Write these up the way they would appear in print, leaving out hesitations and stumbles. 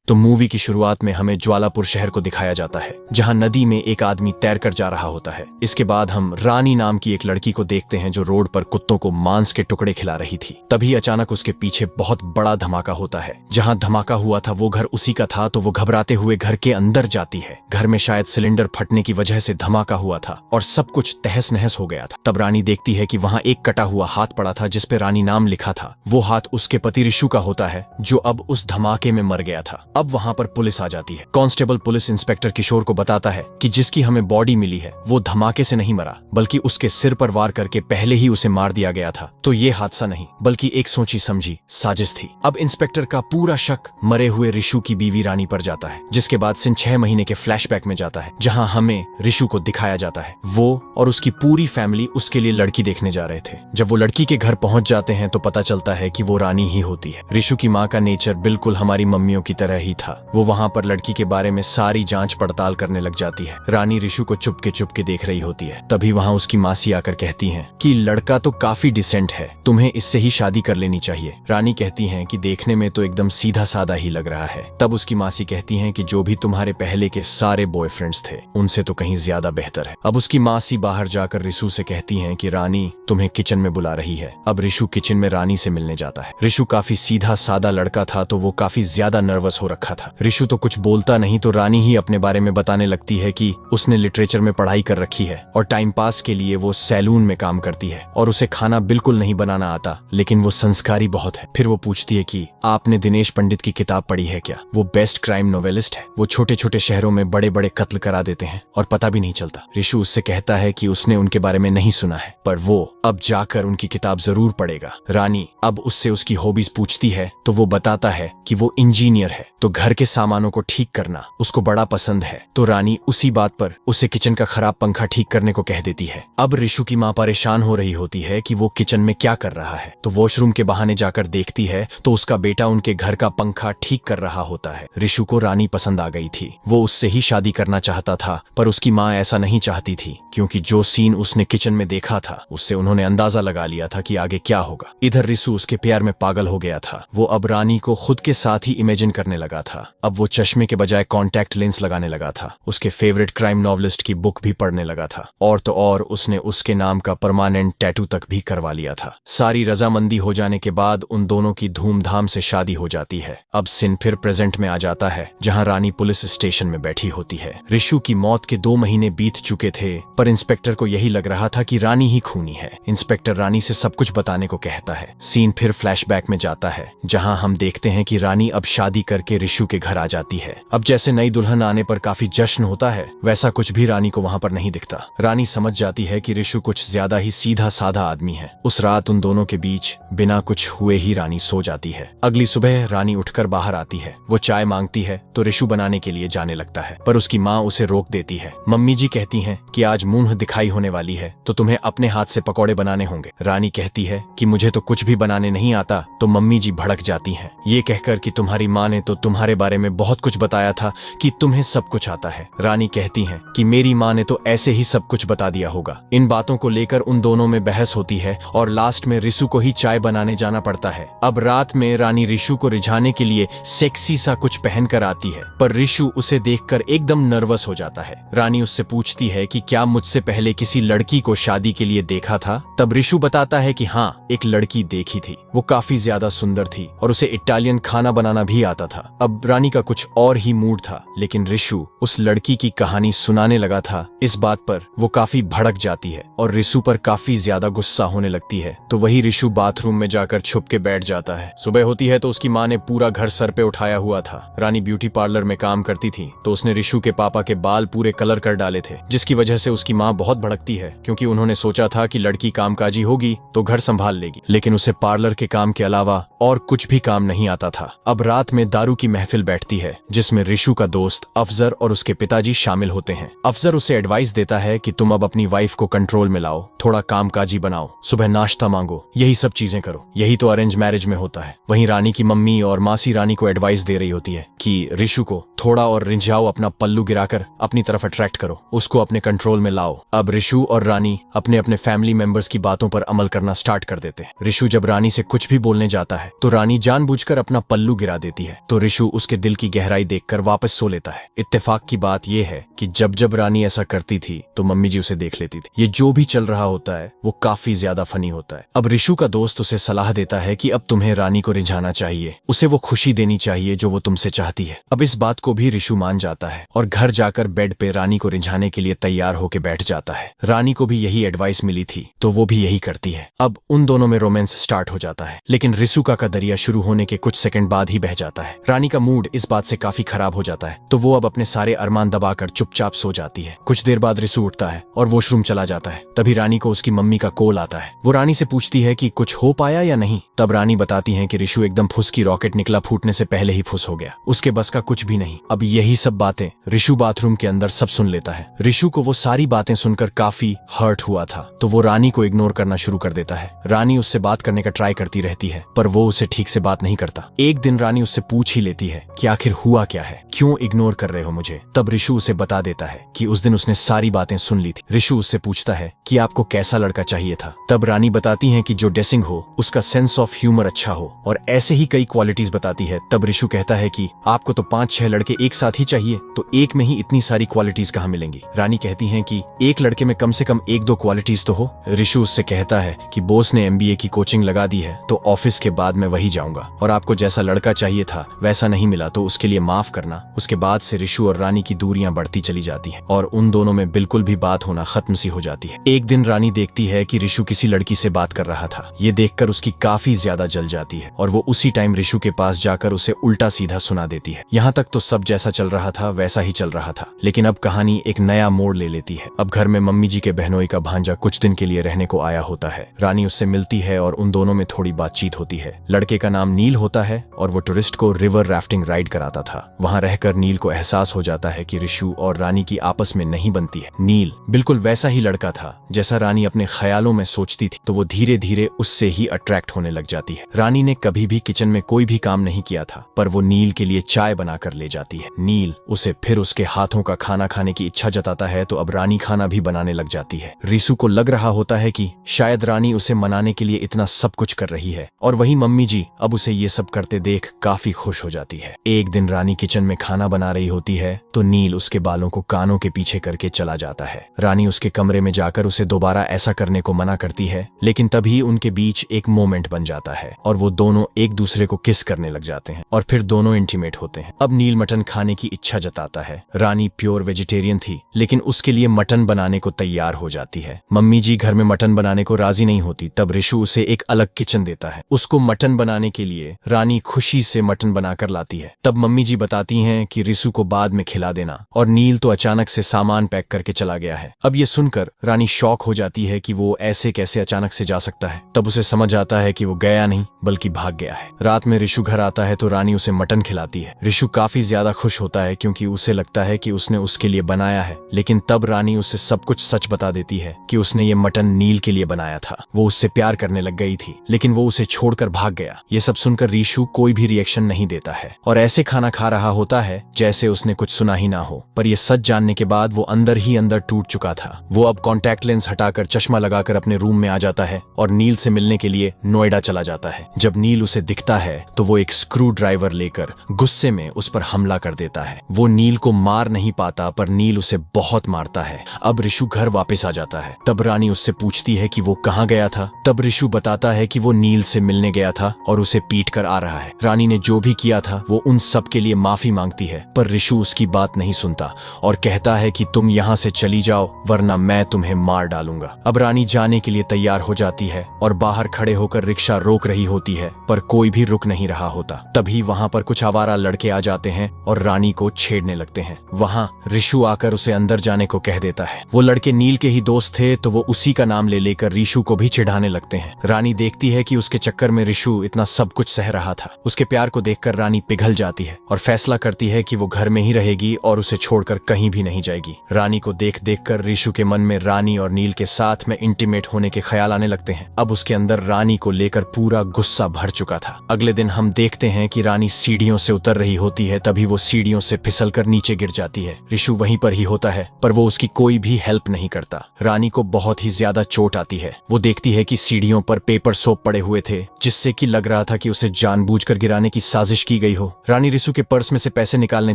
तो मूवी की शुरुआत में हमें ज्वालापुर शहर को दिखाया जाता है, जहां नदी में एक आदमी तैरकर जा रहा होता है। इसके बाद हम रानी नाम की एक लड़की को देखते हैं जो रोड पर कुत्तों को मांस के टुकड़े खिला रही थी। तभी अचानक उसके पीछे बहुत बड़ा धमाका होता है। जहां धमाका हुआ था वो घर उसी का था, तो वो घबराते हुए घर के अंदर जाती है। घर में शायद सिलेंडर फटने की वजह से धमाका हुआ था और सब कुछ तहस नहस हो गया था। तब रानी देखती है कि वहां एक कटा हुआ हाथ पड़ा था जिसपे रानी नाम लिखा था। वो हाथ उसके पति रिशु का होता है, जो अब उस धमाके में मर गया था। अब वहां पर पुलिस आ जाती है। कांस्टेबल पुलिस इंस्पेक्टर किशोर को बताता है कि जिसकी हमें बॉडी मिली है वो धमाके से नहीं मरा, बल्कि उसके सिर पर वार करके पहले ही उसे मार दिया गया था। तो ये हादसा नहीं बल्कि एक सोची समझी साजिश थी। अब इंस्पेक्टर का पूरा शक मरे हुए रिशु की बीवी रानी पर जाता है, जिसके बाद सिन 6 महीने के फ्लैशबैक में जाता है, जहां हमें रिशु को दिखाया जाता है। वो और उसकी पूरी फैमिली उसके लिए लड़की देखने जा रहे थे। जब वो लड़की के घर पहुंच जाते हैं तो पता चलता है कि वो रानी ही होती है। रिशु की माँ का नेचर बिल्कुल हमारी मम्मियों की तरह ही था। वो वहां पर लड़की के बारे में सारी जांच पड़ताल करने लग जाती है। रानी रिशु को चुप के देख रही होती है। तभी वहां उसकी मासी आकर कहती हैं कि लड़का तो काफी डिसेंट है, तुम्हें इससे ही शादी कर लेनी चाहिए। रानी कहती हैं कि देखने में तो एकदम सीधा साधा ही लग रहा है। तब उसकी मासी कहती हैं कि जो भी तुम्हारे पहले के सारे बॉयफ्रेंड्स थे उनसे तो कहीं ज्यादा बेहतर है। अब उसकी मासी बाहर जाकर रिशु से कहती हैं कि रानी तुम्हें किचन में बुला रही है। अब रिशु किचन में रानी से मिलने जाता है। रिशु काफी सीधा सादा लड़का था, तो वो काफी ज्यादा नर्वस हो रखा था। रिशु तो कुछ बोलता नहीं, तो रानी ही अपने बारे में बताने लगती है कि उसने लिटरेचर में पढ़ाई कर रखी है और टाइम पास के लिए वो सैलून में काम करती है और उसे खाना बिल्कुल नहीं बनाना आता, लेकिन वो संस्कारी बहुत है। फिर वो पूछती है कि आपने दिनेश पंडित की किताब पढ़ी है क्या? वो बेस्ट क्राइम नोवेलिस्ट है। वो छोटे छोटे शहरों में बड़े बड़े कत्ल करा देते हैं और पता भी नहीं चलता। रिशु उससे कहता है कि उसने उनके बारे में नहीं सुना है, पर वो अब जाकर उनकी किताब जरूर पढ़ेगा। रानी अब उससे उसकी हॉबीज पूछती है तो वो बताता है कि वो इंजीनियर है, तो घर के सामानों को ठीक करना उसको बड़ा पसंद है। तो रानी उसी बात पर उसे किचन का खराब पंखा ठीक करने को कह देती है। अब रिशु की माँ परेशान हो रही होती है कि वो किचन में क्या कर रहा है, तो वॉशरूम के बहाने जाकर देखती है तो उसका बेटा उनके घर का पंखा ठीक कर रहा होता है। रिशु को रानी पसंद आ गई थी। वो उससे ही शादी करना चाहता था, पर उसकी माँ ऐसा नहीं चाहती थी, क्योंकि जो सीन उसने किचन में देखा था उससे उन्होंने अंदाजा लगा लिया था कि आगे क्या होगा। इधर रिशु उसके प्यार में पागल हो गया था। वो अब रानी को खुद के साथ ही इमेजिन करने लगा था। अब वो चश्मे के बजाय कॉन्टैक्ट लेंस लगाने लगा था। उसके फेवरेट क्राइम नॉवलिस्ट की बुक भी पढ़ने लगा था, और तो और उसने उसके नाम का परमानेंट टैटू तक भी करवा लिया था। सारी रजामंदी हो जाने के बाद उन दोनों की धूमधाम से शादी हो जाती है। अब सिन फिर प्रेजेंट में आ जाता है, जहां रानी पुलिस स्टेशन में बैठी होती है। रिशु की मौत के 2 महीने बीत चुके थे, पर इंस्पेक्टर को यही लग रहा था कि रानी ही खूनी है। इंस्पेक्टर रानी से सब कुछ बताने को कहता है। सीन फिर फ्लैशबैक में जाता है, जहां हम देखते हैं कि रानी अब शादी करके रिशु के घर आ जाती है। अब जैसे नई दुल्हन आने पर काफी जश्न होता है, वैसा कुछ भी रानी को वहां पर नहीं दिखता। रानी समझ जाती है कि रिशु कुछ ज्यादा ही सीधा साधा आदमी है। उस रात उन दोनों के बीच बिना कुछ हुए ही रानी सो जाती है। अगली सुबह रानी उठकर बाहर आती है। वो चाय मांगती है तो रिशु बनाने के लिए जाने लगता है, पर उसकी माँ उसे रोक देती है। मम्मी जी कहती हैं कि आज मुंह दिखाई होने वाली है, तो तुम्हें अपने हाथ से पकौड़े बनाने होंगे। रानी कहती है कि मुझे तो कुछ भी बनाने नहीं आता, तो मम्मी जी भड़क जाती हैं, ये कहकर कि तुम्हारी माँ ने तो तुम्हारे बारे में बहुत कुछ बताया था कि तुम्हें सब कुछ आता है। रानी कहती हैं कि मेरी माँ ने तो ऐसे ही सब कुछ बता दिया होगा। इन बातों को लेकर उन दोनों में बहस होती है और लास्ट में रिशु को ही चाय बनाने जाना पड़ता है। अब रात में रानी रिशु को रिझाने के लिए सेक्सी सा कुछ पहन कर आती है, पर रिशु उसे देखकर एकदम नर्वस हो जाता है। रानी उससे पूछती है कि क्या मुझसे पहले किसी लड़की को शादी के लिए देखा था? तब रिशु बताता है कि हाँ, एक लड़की देखी थी। वो काफी ज्यादा सुंदर थी और उसे इटालियन खाना बनाना भी आता था। अब रानी का कुछ और ही मूड था, लेकिन रिशु उस लड़की की कहानी सुनाने लगा था। इस बात पर वो काफी भड़क जाती है और रिशु पर काफी ज्यादा गुस्सा होने लगती है। तो वही रिशु बाथरूम में जाकर छुप के बैठ जाता है। सुबह होती है तो उसकी माँ ने पूरा घर सर पे उठाया हुआ था। रानी ब्यूटी पार्लर में काम करती थी, तो उसने रिशु के पापा के बाल पूरे कलर कर डाले थे, जिसकी वजह से उसकी माँ बहुत भड़कती है, क्योंकि उन्होंने सोचा था कि लड़की कामकाजी होगी तो घर संभाल लेगी, लेकिन उसे पार्लर के काम के अलावा और कुछ भी काम नहीं आता था। अब रात में दारू की महफिल बैठती है, जिसमें रिशु का दोस्त अफजर और उसके पिताजी शामिल होते हैं। अफजर उसे एडवाइस देता है कि तुम अब अपनी वाइफ को कंट्रोल में लाओ, थोड़ा कामकाजी बनाओ, सुबह नाश्ता मांगो, यही सब चीजें करो। यही तो अरेंज मैरिज में होता है। वहीं रानी की मम्मी और मासी रानी को एडवाइस दे रही होती है कि रिशु को थोड़ा और रिंझाओ, अपना पल्लू गिराकर अपनी तरफ अट्रैक्ट करो, उसको अपने कंट्रोल में लाओ। अब रिशु और रानी अपने अपने फैमिली मेंबर्स की बातों पर अमल करना स्टार्ट कर देते हैं। रिशु जब रानी से कुछ भी बोलने जाता है तो रानी जानबूझकर अपना पल्लू गिरा देती है, तो रिशु उसके दिल की गहराई देखकर वापस सो लेता है। इत्तेफाक की बात यह है कि जब जब रानी ऐसा करती थी तो मम्मी जी उसे देख लेती थी। ये जो भी चल रहा होता है वो काफी ज्यादा फनी होता है। अब रिशु का दोस्त उसे सलाह देता है कि अब तुम्हें रानी को रिझाना चाहिए, उसे वो खुशी देनी चाहिए जो वो तुमसे चाहती है। अब इस बात को भी रिशु मान जाता है और घर जाकर बेड पे रानी को रिझाने के लिए तैयार होकर बैठ जाता है। रानी को भी यही एडवाइस मिली थी तो वो भी यही करती है। अब उन दोनों में रोमांस स्टार्ट हो जाता है, लेकिन रिसुका का दरिया शुरू होने के कुछ सेकंड बाद ही बह जाता है। रानी का मूड इस बात से काफी खराब हो जाता है तो वो अब अपने सारे अरमान दबाकर चुपचाप सो जाती है। कुछ देर बाद रिसु उठता है और वॉशरूम चला जाता है। तभी रानी को उसकी मम्मी का कॉल आता है। वो रानी से पूछती है कि कुछ हो पाया या नहीं। तब रानी बताती है कि रिशु एकदम फुस की रॉकेट निकला फूटने से पहले ही फुस हो गया, उसके बस का कुछ भी नहीं। अब यही सब बातें रिशु बाथरूम के अंदर सब सुन लेता है। रिशु को वो सारी बातें सुनकर काफी हर्ट हुआ था तो वो रानी को इग्नोर करना शुरू कर देता है। रानी उससे बात करने का ट्राई करती रहती है पर वो उसे ठीक से बात नहीं करता। एक दिन रानी उससे पूछ ही लेती है कि आखिर हुआ क्या है, क्यों इग्नोर कर रहे हो मुझे। तब रिशु उसे बता देता है कि उस दिन उसने सारी बातें सुन ली थी। रिशु उससे पूछता है कि आपको कैसा लड़का चाहिए था। तब रानी बताती है कि जो ड्रेसिंग हो, उसका सेंस ऑफ ह्यूमर अच्छा हो और ऐसे ही कई क्वालिटीज बताती है। तब रिशु कहता है कि आपको तो 5-6 लड़के एक साथ ही चाहिए, तो एक में ही इतनी सारी क्वालिटीज कहाँ मिलेंगी। रानी कहती है कि एक लड़के में कम से कम 1-2 क्वालिटीज तो हो। रिशु उससे कहता है कि बॉस ने MBA की कोचिंग लगा दी है तो ऑफिस के बाद मैं वही जाऊंगा और आपको जैसा लड़का चाहिए था वैसा नहीं मिला तो उसके लिए माफ करना। उसके बाद से रिशु और रानी की दूरियां बढ़ती चली जाती हैं और उन दोनों में बिल्कुल भी बात होना खत्म सी हो जाती है। एक दिन रानी देखती है कि रिशु किसी लड़की से बात कर रहा था। ये देखकर उसकी काफी ज्यादा जल जाती है और वो उसी टाइम रिशु के पास जाकर उसे उल्टा सीधा सुना देती है। यहाँ तक तो सब जैसा चल रहा था वैसा ही चल रहा था, लेकिन अब कहानी एक नया मोड़ ले लेती है। अब घर में मम्मी जी के बहनोई का भांजा कुछ दिन के लिए रहने को आया होता है। रानी उससे मिलती है और उन दोनों में थोड़ी बातचीत होती है। लड़के का नाम नील होता है और वो टूरिस्ट को रिवर राफ्टिंग राइड कराता था। वहाँ रहकर नील को एहसास हो जाता है कि रिशु और रानी की आपस में नहीं बनती है। नील बिल्कुल वैसा ही लड़का था जैसा रानी अपने ख्यालों में सोचती थी, तो वो धीरे धीरे उससे ही अट्रैक्ट होने लग जाती है। रानी ने कभी भी किचन में कोई भी काम नहीं किया था पर वो नील के लिए चाय बनाकर ले जाती है। नील उसे फिर उसके हाथों का खाना खाने की इच्छा जताता है तो अब रानी खाना भी बनाने लग जाती है। रिशु को लग रहा होता है कि शायद रानी उसे मनाने के लिए इतना सब कुछ कर रही है और वही मम्मी जी अब उसे ये सब करते देख काफी खुश हो जाती है। एक दिन रानी किचन में खाना बना रही होती है तो नील उसके बालों को कानों के पीछे करके चला जाता है। रानी उसके कमरे में जाकर उसे दोबारा ऐसा करने को मना करती है, लेकिन तभी उनके बीच एक मोमेंट बन जाता है और वो दोनों एक दूसरे को किस करने लग जाते हैं और फिर दोनों इंटीमेट होते हैं। अब नील मटन खाने की इच्छा जताता है। रानी प्योर वेजिटेरियन थी लेकिन उसके लिए मटन बनाने को तैयार हो जाती है। मम्मी जी घर में मटन बनाने को राजी नहीं होती। तब रिशु उसे एक अलग किचन देता है। उसको मटन बनाने के लिए रानी खुशी से मटन बनाकर लाती है। तब मम्मी जी बताती हैं कि रिशु को बाद में खिला देना और नील तो अचानक से सामान पैक करके चला गया है। अब ये सुनकर रानी शॉक हो जाती है कि वो ऐसे कैसे अचानक से जा सकता है। तब उसे समझ आता है कि वो गया नहीं बल्कि भाग गया है। रात में रिशु घर आता है तो रानी उसे मटन खिलाती है। रिशु काफी ज्यादा खुश होता है क्योंकि उसे लगता है कि उसने उसके लिए बनाया है, लेकिन तब रानी उसे सब कुछ सच बता देती है कि उसने ये मटन नील के लिए बनाया था। वो उससे प्यार करने लग गई थी लेकिन वो उसे छोड़कर भाग गया। ये सब सुनकर रिशु कोई भी रिएक्शन नहीं देता है और ऐसे खाना खा रहा होता है जैसे उसने कुछ सुना ही ना हो। पर ये सच जानने के बाद वो अंदर ही अंदर टूट चुका था। वो अब कॉन्टैक्ट लेंस हटाकर चश्मा लगाकर अपने रूम में आ जाता है और नील से मिलने के लिए नोएडा चला जाता है। जब नील उसे दिखता है तो वो एक स्क्रू ड्राइवर लेकर गुस्से में उस पर हमला कर देता है। वो नील को मार नहीं पाता पर नील उसे बहुत मारता है। अब रिशु घर वापस आ जाता है। तब रानी उससे पूछती है कि वो कहाँ गया था। तब रिशु बताता है कि वो नील से मिलने गया था और उसे पीट कर आ रहा है। रानी ने जो भी किया था वो उन सब के लिए माफी मांगती है पर रिशु उसकी बात नहीं सुनता और कहता है कि तुम यहाँ से चली जाओ वरना मैं तुम्हें मार डालूंगा। अब रानी जाने के लिए तैयार हो जाती है और बाहर खड़े होकर रिक्शा रोक रही होती है पर कोई भी रुक नहीं रहा होता। तभी वहाँ पर कुछ आवारा लड़के आ जाते हैं और रानी को छेड़ने लगते हैं। वहाँ रिशु आकर उसे अंदर जाने को कह देता है। वो लड़के नील के ही दोस्त थे तो वो उसी का नाम ले लेकर रिशु को भी चिढ़ाने लगते हैं। रानी देखती है कि उसके चक्कर में रिशु इतना सब कुछ सह रहा था। उसके प्यार को देखकर रानी पिघल जाती है और फैसला करती है कि वो घर में ही रहेगी और उसे छोड़कर कहीं भी नहीं जाएगी। रानी को देख देख कर रिशु के मन में रानी और नील के साथ में इंटीमेट होने के ख्याल आने लगते हैं। अब उसके अंदर रानी को लेकर पूरा गुस्सा भर चुका था। अगले दिन हम देखते हैं कि रानी सीढ़ियों से उतर रही होती है, तभी वो सीढ़ियों से फिसलकर नीचे गिर जाती है। रिशु वहीं पर ही होता है पर वो उसकी कोई भी हेल्प नहीं करता। रानी को बहुत ही ज्यादा चोट आती है। वो देखती है कि सीढ़ियों पर पेपर सोप पड़े हुए थे जिससे कि लग रहा था कि उसे जानबूझकर गिराने की साजिश की गई हो। रानी रिशु के पर्स में से पैसे निकालने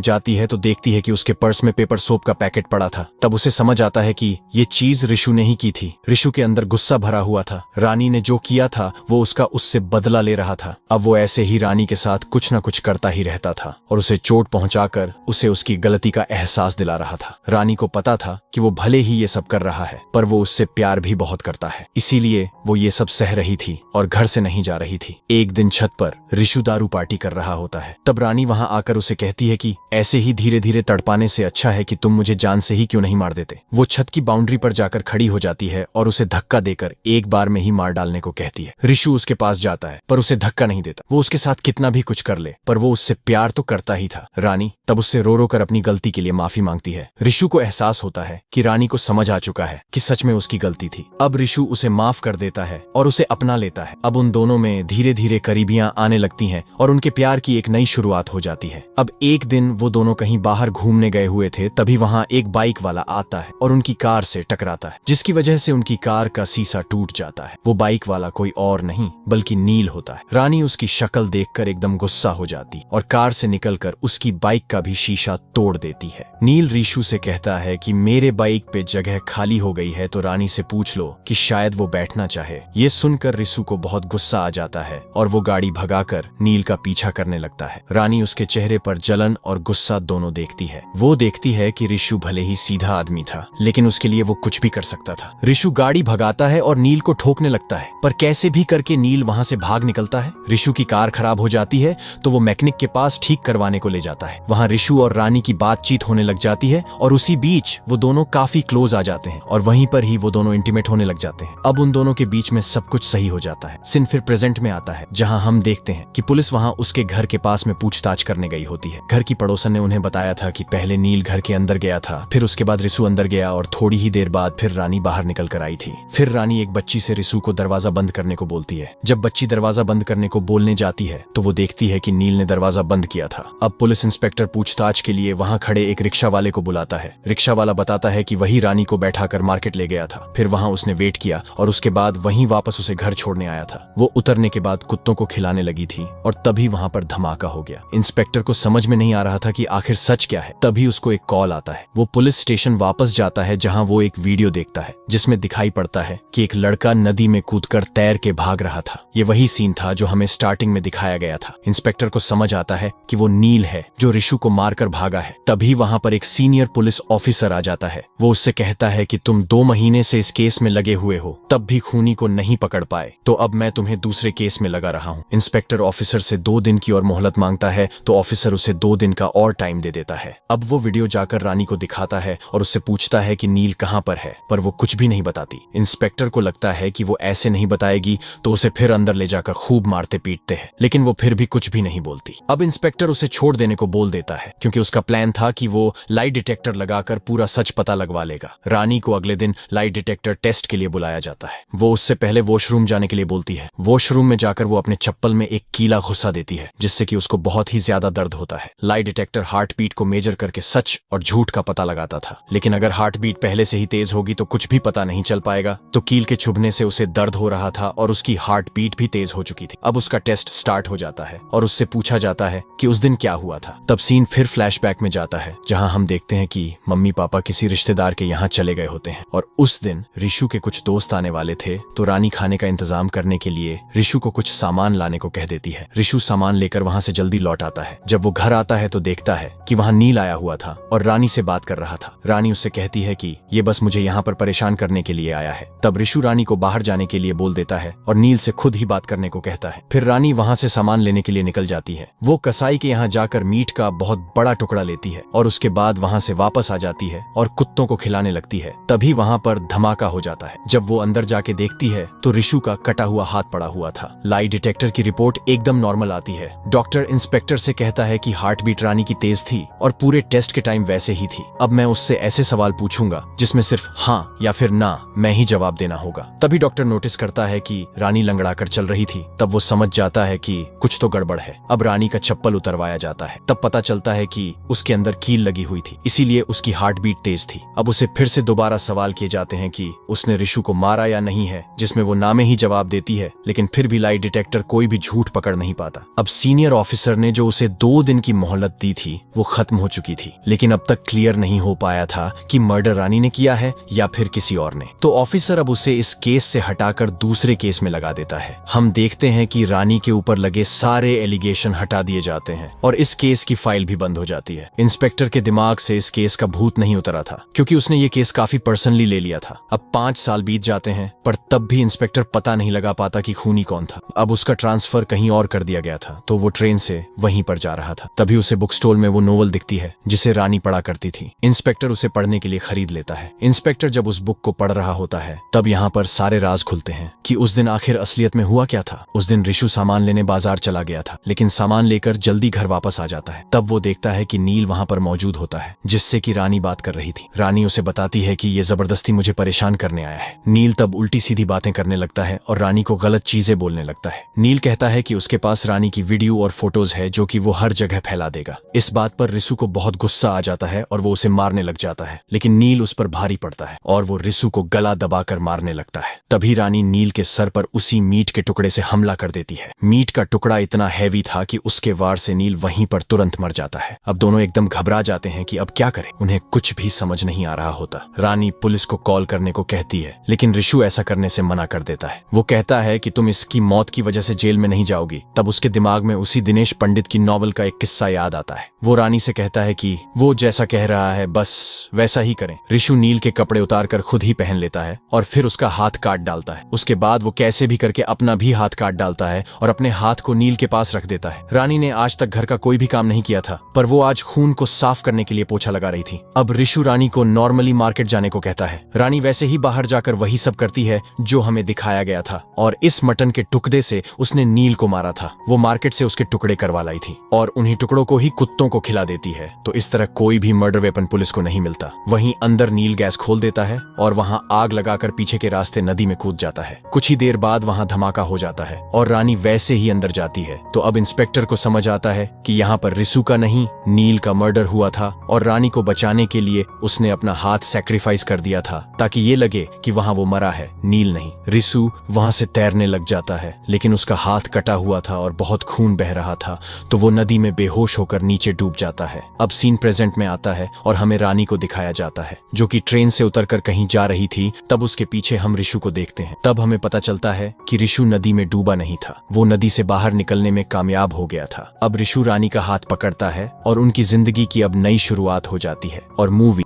जाती है तो देखती है कि उसके पर्स में पेपर सोप का पैकेट पड़ा था। तब उसे समझ आता है कि ये चीज रिशु ने ही की थी। रिशु के अंदर गुस्सा भरा हुआ था। रानी ने जो किया था वो उसका उससे बदला ले रहा था। अब वो ऐसे ही रानी के साथ कुछ न कुछ करता ही रहता था और उसे चोट पहुंचाकर उसे उसकी गलती का एहसास दिला रहा था। रानी को पता था कि वो भले ही ये सब कर रहा है पर वो उससे प्यार भी बहुत करता है, इसीलिए वो ये सब सह रही थी और घर से नहीं जा रही थी। एक दिन छत पर रिशु दारू पार्टी कर रहा होता है। तब रानी वहां आकर उसे कहती है कि ऐसे ही धीरे धीरे तड़पाने से अच्छा है कि तुम मुझे जान से ही क्यों नहीं मार देते। वो छत की बाउंड्री पर जाकर खड़ी हो जाती है और उसे धक्का देकर एक बार में ही मार डालने को कहती है। रिशु उसके पास जाता है पर उसे धक्का नहीं देता। वो उसके साथ कितना भी कुछ कर ले पर वो उससे प्यार तो करता ही था। रानी तब उससे रो रो कर अपनी गलती के लिए माफी मांगती है। रिशु को एहसास होता है कि रानी को समझ आ चुका है कि सच में उसकी गलती थी। अब रिशु उसे माफ कर देता है और उसे अपना लेता है। अब उन दोनों में धीरे धीरे करीबियां आने लगती हैं और उनके प्यार की एक नई शुरुआत हो जाती है। अब एक दिन वो दोनों कहीं बाहर घूमने गए हुए थे, तभी वहां एक बाइक वाला आता है और उनकी कार से टकराता है, जिसकी वजह से उनकी कार का शीशा टूट जाता है। वो बाइक वाला कोई और नहीं बल्कि नील होता है। रानी उसकी शक्ल देखकर एकदम गुस्सा हो जाती और कार से निकलकर उसकी बाइक का भी शीशा तोड़ देती है। नील रिशु से कहता है कि मेरे बाइक पे जगह खाली हो गई है तो रानी से पूछ लो कि शायद वो बैठना चाहे। ये सुनकर रिशु को बहुत गुस्सा आ जाता है और वो गाड़ी भगाकर नील का पीछा करने लगता है। रानी उसके चेहरे पर जलन और गुस्सा दोनों देखती है। वो देखती है कि रिशु भले ही सीधा आदमी था लेकिन उसके लिए वो कुछ भी कर सकता था। रिशु गाड़ी भगाता है और नील को ठोकने लगता है पर कैसे भी करके नील वहां से भाग निकलता है। रिशु की कार खराब हो जाती है तो वो मैकेनिक के पास ठीक करवाने को ले जाता है। वहां रिशु और रानी की बातचीत होने लग जाती है और उसी बीच वो दोनों काफी क्लोज आ जाते हैं और वहीं पर ही वो दोनों इंटीमेट होने लग जाते हैं। अब उन दोनों के बीच में सब कुछ सही हो जाता है। सीन फिर प्रेजेंट में आता है जहां हम देखते हैं कि पुलिस वहां उसके घर के पास में पूछताछ करने गई होती है। घर की पड़ोसन ने उन्हें बताया था कि पहले नील घर के अंदर गया था, फिर उसके बाद रिशु अंदर गया और थोड़ी ही देर बाद फिर रानी बाहर निकल कर आई थी। फिर रानी एक बच्ची से रिशु को दरवाजा बंद करने को बोलती है। जब बच्ची दरवाजा बंद करने को बोलने जाती है तो वो देखती है कि नील ने दरवाजा बंद किया था। अब पुलिस इंस्पेक्टर पूछताछ के लिए वहां खड़े एक रिक्शा वाले को बुलाता है। रिक्शा वाला बताता है कि वही रानी को बैठाकर मार्केट ले गया था। फिर वहां उसने वेट किया और उसके बाद वहीं वापस उसे घर छोड़ने आया था। वो उतरने के बाद कुत्तों को खिलाने लगी थी और तभी वहां पर धमाका हो गया। इंस्पेक्टर को समझ में नहीं आ रहा था कि आखिर सच क्या है। तभी उसको एक कॉल आता है। वो पुलिस स्टेशन वापस जाता है जहां वो एक वीडियो देखता है जिसमें दिखाई पड़ता है कि एक लड़का नदी में कूदकर तैर के भाग रहा था। ये वही सीन था जो हमें स्टार्टिंग में दिखाया गया था। इंस्पेक्टर को समझ आता है कि वो नील है जो रिशु को मारकर भागा है। तभी वहां पर एक सीनियर पुलिस ऑफिसर आ जाता है। वो उससे कहता है कि तुम 2 महीने से इस केस में लगे हुए हो, तब भी खूनी को नहीं पकड़ पाए, तो अब मैं तुम्हें दूसरे केस में लगा रहा हूँ। इंस्पेक्टर ऑफिसर से 2 दिन की और मोहलत मांगता है तो ऑफिसर उसे 2 दिन का और टाइम दे देता है। अब वो वीडियो जाकर रानी को दिखाता है और उससे पूछता है कि नील कहाँ पर है, पर वो कुछ भी नहीं बताती। इंस्पेक्टर को लगता है कि वो ऐसे नहीं बताएगी तो उसे फिर अंदर ले जाकर खूब मारते पीटते हैं, लेकिन वो फिर भी कुछ भी नहीं बोलती। अब इंस्पेक्टर उसे छोड़ देने को बोल देता है क्योंकि उसका प्लान था कि वो लाई डिटेक्टर लगाकर पूरा सच पता लगवा लेगा। रानी को अगले दिन लाई डिटेक्टर टेस्ट के लिए बुलाया जाता है। वो उससे पहले वॉशरूम जाने के लिए बोलती है। वॉशरूम में जाकर वो अपने चप्पल में एक कीला घुसा देती है जिससे कि उसको बहुत ही ज्यादा दर्द होता है। लाई डिटेक्टर हार्ट बीट को मेजर करके सच और झूठ का पता लगाता था, लेकिन अगर हार्ट बीट पहले से ही तेज होगी तो कुछ भी पता नहीं चल पाएगा। तो कील के चुभने से उसे दर्द हो रहा था और उसकी हार्ट बीट भी तेज हो चुकी थी। अब उसका टेस्ट स्टार्ट हो जाता है और उससे पूछा जाता है कि उस दिन क्या हुआ था। तब सीन फिर फ्लैशबैक में जाता है जहां हम देखते हैं कि मम्मी पापा किसी रिश्तेदार के यहाँ चले गए होते हैं और उस दिन रिशु के कुछ दोस्त आने वाले थे। तो रानी खाने का इंतजाम करने के लिए रिशु को कुछ सामान लाने को कह देती है। रिशु सामान लेकर वहां से जल्दी लौट आता है। जब वो घर आता है तो देखता है कि वहां नील आया हुआ था और रानी से बात कर रहा था। रानी उससे कहती है कि ये बस मुझे यहाँ पर परेशान करने के लिए आया है। तब रिशु रानी को बाहर जाने के लिए बोल देता है और नील से खुद ही बात करने को कहता है। फिर रानी वहां से सामान लेने के लिए निकल जाती है। वो कसाई के यहाँ जाकर मीट का बहुत बड़ा टुकड़ा लेती है और उसके बाद वहां से वापस आ जाती है और कुत्तों को खिलाने लगती है। तभी वहां पर धमाका हो जाता है। जब वो अंदर जाके देखती है तो रिशु का कटा हुआ हाथ पड़ा हुआ था। लाई डिटेक्टर की रिपोर्ट एकदम नॉर्मल आती है। डॉक्टर इंस्पेक्टर से कहता है कि हार्ट बीट रानी की तेज थी और पूरे टेस्ट के टाइम वैसे ही थी। अब मैं उससे ऐसे सवाल पूछूंगा जिसमें सिर्फ हाँ या फिर ना मैं ही जवाब देना होगा। तभी डॉक्टर नोटिस करता है कि रानी लंगड़ाकर चल रही थी। तब वो समझ जाता है कि कुछ तो गड़बड़ है। अब रानी का चप्पल उतरवाया जाता है। तब पता चलता है कि उसके अंदर कील लगी हुई थी, इसीलिए उसकी हार्ट बीट तेज थी। अब उसे फिर से दोबारा सवाल किए जाते हैं कि उसने रिशु को मारा या नहीं है, जिसमें वो ना में ही जवाब देती है, लेकिन फिर भी लाई डिटेक्टर कोई भी झूठ पकड़ नहीं पाता। अब सीनियर ऑफिसर ने जो उसे 2 दिन की मोहलत दी थी वो खत्म हो चुकी थी, लेकिन अब तक क्लियर नहीं हो पाया था कि मर्डर रानी ने किया है या फिर किसी और ने। तो ऑफिसर अब उसे इस केस से हटाकर दूसरे केस में लगा देता है। हम देखते हैं कि रानी के ऊपर लगे सारे एलिगेशन हटा दिए जाते हैं और इस केस की फाइल भी बंद हो जाती है। इंस्पेक्टर के दिमाग से इस केस का भूत नहीं उतरा था, क्योंकि उसने ये केस काफी पर्सनली ले लिया था। अब 5 साल बीत जाते हैं, पर तब भी इंस्पेक्टर पता नहीं लगा पाता कि खूनी कौन था। अब उसका ट्रांसफर कहीं और कर दिया गया था, तो वो ट्रेन से वहीं पर जा रहा था। तभी उसे बुक स्टॉल में वो नोवेल दिखती है जिसे रानी पढ़ा करती थी। इंस्पेक्टर उसे पढ़ने के लिए खरीद लेता है। इंस्पेक्टर जब उस बुक को पढ़ रहा होता है, तब यहाँ पर सारे राज खुलते हैं कि उस दिन आखिर असलियत में हुआ क्या था। उस दिन रिशु सामान लेने बाजार चला गया था, लेकिन सामान लेकर जल्दी घर वापस आ जाता है। तब वो देखता है कि नील वहाँ पर मौजूद होता है, जिससे कि रानी बात कर रही थी। रानी उसे बताती है कि ये जबरदस्ती मुझे परेशान करने आया है। नील तब उल्टी सीधी बातें करने लगता है और रानी को गलत चीजें बोलने लगता है। नील कहता है कि उसके पास रानी की वीडियो और फोटोज है जो कि वो हर जगह फैला देगा। इस बात पर रिशु को बहुत गुस्सा आ जाता है और वो उसे मारने लग जाता है, लेकिन नील उस पर भारी पड़ता है और वो रिशु को गला दबाकर मारने लगता है। तभी रानी नील के सर पर उसी मीट के टुकड़े से हमला कर देती है। मीट का टुकड़ा इतना हैवी था कि उसके वार से नील वहीं पर तुरंत मर जाता है। अब दोनों एकदम घबरा जाते हैं कि अब क्या करें। उन्हें कुछ भी समझ नहीं आ रहा होता। रानी पुलिस को कॉल करने को कहती है, लेकिन रिशु ऐसा करने से मना कर देता है। वो कहता है कि तुम इसकी मौत की वजह से जेल में नहीं जाओगी। तब उसके दिमाग में उसी दिनेश पंडित की नॉवल का एक किस्सा याद आता है। वो रानी से कहता है कि वो जैसा कह रहा है बस वैसा ही करें। रिशु नील के कपड़े उतारकर खुद ही पहन लेता है और फिर उसका हाथ काट डालता है। उसके बाद वो कैसे भी करके अपना भी हाथ काट डालता है और अपने हाथ को नील के पास रख देता है। रानी ने आज तक घर का कोई भी काम नहीं किया था, पर वो आज खून को साफ करने के लिए पोछा लगा रही थी। अब रिशु रानी को नॉर्मली मार्केट जाने को कहता है। रानी वैसे ही बाहर जाकर वही सब करती है जो हमें दिखाया गया था, और इस मटन के टुकड़े से उसने नील को मारा था। वो मार्केट से उसके टुकड़े करवा लाई थी और उन्हीं टुकड़ों को ही कुत्तों को खिला देती है। तो इस तरह कोई भी मर्डर वेपन पुलिस को नहीं मिलता। वहीं अंदर नील गैस खोल देता है और वहां आग लगाकर पीछे के रास्ते नदी में कूद जाता है। कुछ ही देर बाद वहां धमाका हो जाता है और रानी वैसे ही अंदर जाती है। तो अब इंस्पेक्टर को समझ आता है कि यहाँ पर रिशु का नहीं नील का मर्डर हुआ था और रानी को बचाने के लिए उसने अपना हाथ सैक्रिफाइस कर दिया था, ताकि ये लगे कि वहां वो मरा है, नील नहीं। रिशु वहां से तैरने लग जाता है, लेकिन उसका हाथ कटा हुआ था और बहुत खून बह रहा था, तो वो नदी में बेहोश होकर नीचे डूब जाता है। अब सीन प्रेजेंट में आता है और हमें रानी को दिखाया जाता है, जो कि ट्रेन से उतरकर कहीं जा रही थी। तब उसके पीछे हम रिशु को देखते हैं। तब हमें पता चलता है कि रिशु नदी में डूबा नहीं था, वो नदी से बाहर निकलने में कामयाब हो गया था। अब रिशु रानी का हाथ पकड़ता है और उनकी जिंदगी की अब नई शुरुआत हो जाती है और मूवी